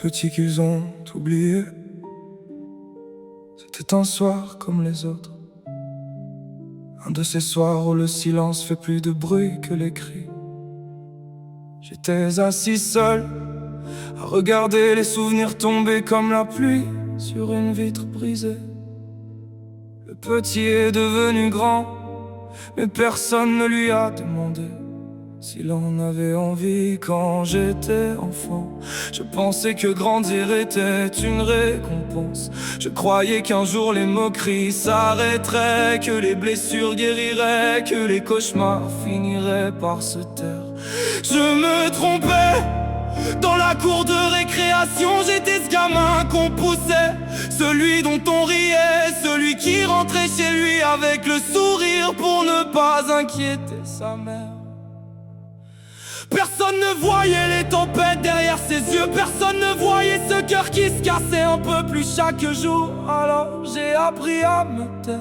petits qu'ils ont oublié. C'était un soir comme les autres, un de ces soirs où le silence fait plus de bruit que les cris. J'étais assis seul, à regarder les souvenirs tomber comme la pluie sur une vitre brisée. Le petit est devenu grand, mais personne ne lui a demandé s'il en avait envie. Quand j'étais enfant, je pensais que grandir était une récompense. Je croyais qu'un jour les moqueries s'arrêteraient, que les blessures guériraient, que les cauchemars finiraient par se taire. Je me trompais. Dans la cour de récréation, j'étais ce gamin qu'on poussait, celui dont on riait, celui qui rentrait chez lui avec le sourire pour ne pas inquiéter sa mère. Personne ne voyait les tempêtes derrière ses yeux, personne ne voyait ce cœur qui se cassait un peu plus chaque jour. Alors j'ai appris à me taire,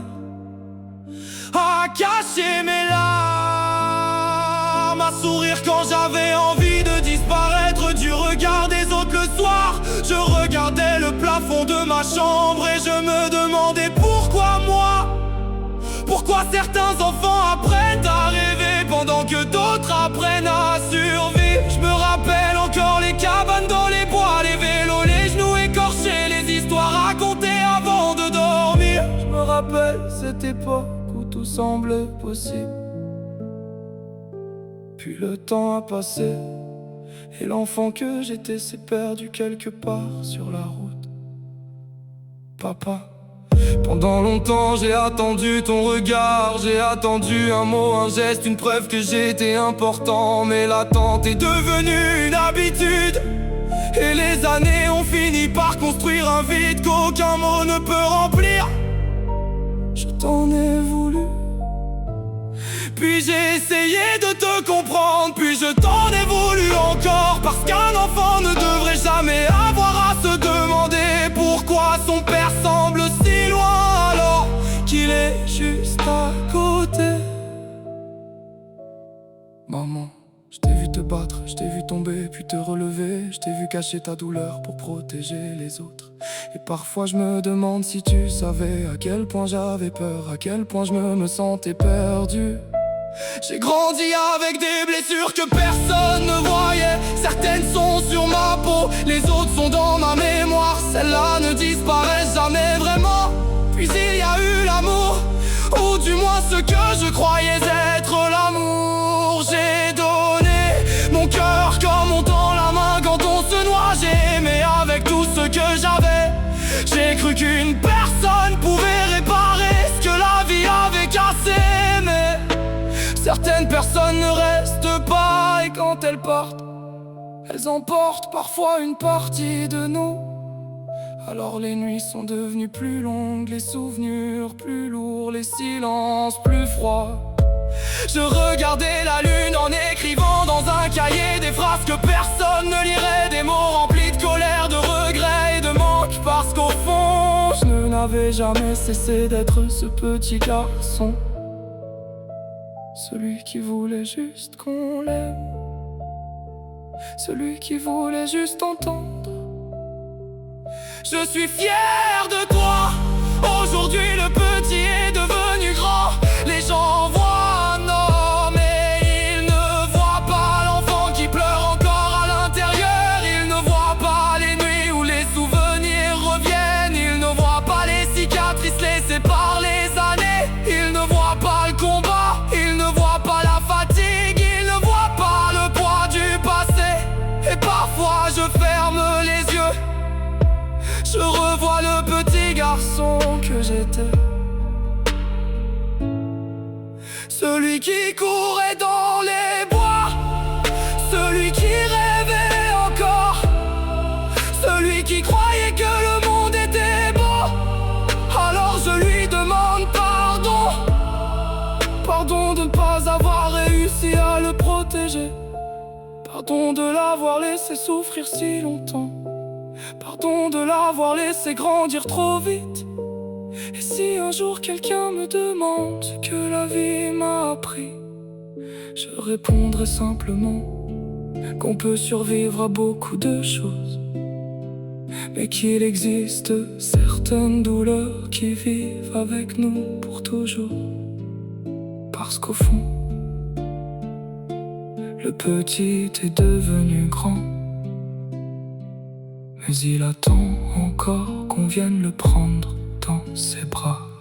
à cacher mes larmes, à sourire quand j'avais envie de disparaître du regard des autres le soir. Je regardais le plafond de ma chambre et je me demandais pourquoi moi. Pourquoi certains enfants apprennent à rêver pendant que d'autres apprennent à survivre. Je me rappelle encore les cabanes dans les bois, les vélos, les genoux écorchés, les histoires racontées avant de dormir. Je me rappelle cette époque où tout semblait possible. Puis le temps a passé et l'enfant que j'étais s'est perdu quelque part sur la route. Papa, pendant longtemps j'ai attendu ton regard, j'ai attendu un mot, un geste, une preuve que j'étais important. Mais l'attente est devenue une habitude et les années ont fini par construire un vide qu'aucun mot ne peut remplir. Je t'en ai voulu, puis j'ai essayé de te comprendre, puis je t'en ai voulu encore. Parce qu'un enfant ne devrait jamais avoir à se demander pourquoi son père semble si loin alors qu'il est juste à côté. Maman, je t'ai vu te battre, je t'ai vu tomber puis te relever, je t'ai vu cacher ta douleur pour protéger les autres. Et parfois je me demande si tu savais à quel point j'avais peur, à quel point je me sentais perdu. J'ai grandi avec des blessures que personne ne voyait. Certaines sont sur ma peau, les autres sont dans ma mémoire. Celles-là ne disparaissent jamais vraiment. Puis il y a eu l'amour, ou du moins ce que je croyais être l'amour. J'ai donné mon cœur comme on tend la main quand on se noie. J'ai aimé avec tout ce que j'avais. J'ai cru qu'une personne pouvait réparer ce que la vie avait cassé. Mais certaines personnes ne restent pas, et quand elles partent, elles emportent parfois une partie de nous. Alors les nuits sont devenues plus longues, les souvenirs plus lourds, les silences plus froids. Je regardais la lune en écrivant dans un cahier des phrases que personne ne lirait, des mots remplis de colère, de regrets et de manque. Parce qu'au fond, je n'avais jamais cessé d'être ce petit garçon, celui qui voulait juste qu'on l'aime, celui qui voulait juste entendre. Je suis fier de toi. Aujourd'hui le petit est devenu grand. Les gens voient un homme et ils ne voient pas l'enfant qui pleure encore à l'intérieur. Ils ne voient pas les nuits où les souvenirs reviennent. Ils ne voient pas les cicatrices laissées par les années. Ils ne voient pas le combat, ils ne voient pas la fatigue, ils ne voient pas le poids du passé. Et parfois je ferme les yeux, je revois le petit garçon que j'étais, celui qui courait dans les bois, celui qui rêvait encore, celui qui croyait que le monde était beau. Alors je lui demande pardon, pardon de ne pas avoir réussi à le protéger, pardon de l'avoir laissé souffrir si longtemps, pardon de l'avoir laissé grandir trop vite. Et si un jour quelqu'un me demande ce que la vie m'a appris, je répondrai simplement qu'on peut survivre à beaucoup de choses, mais qu'il existe certaines douleurs qui vivent avec nous pour toujours. Parce qu'au fond, le petit est devenu grand, mais il attend encore qu'on vienne le prendre dans ses bras.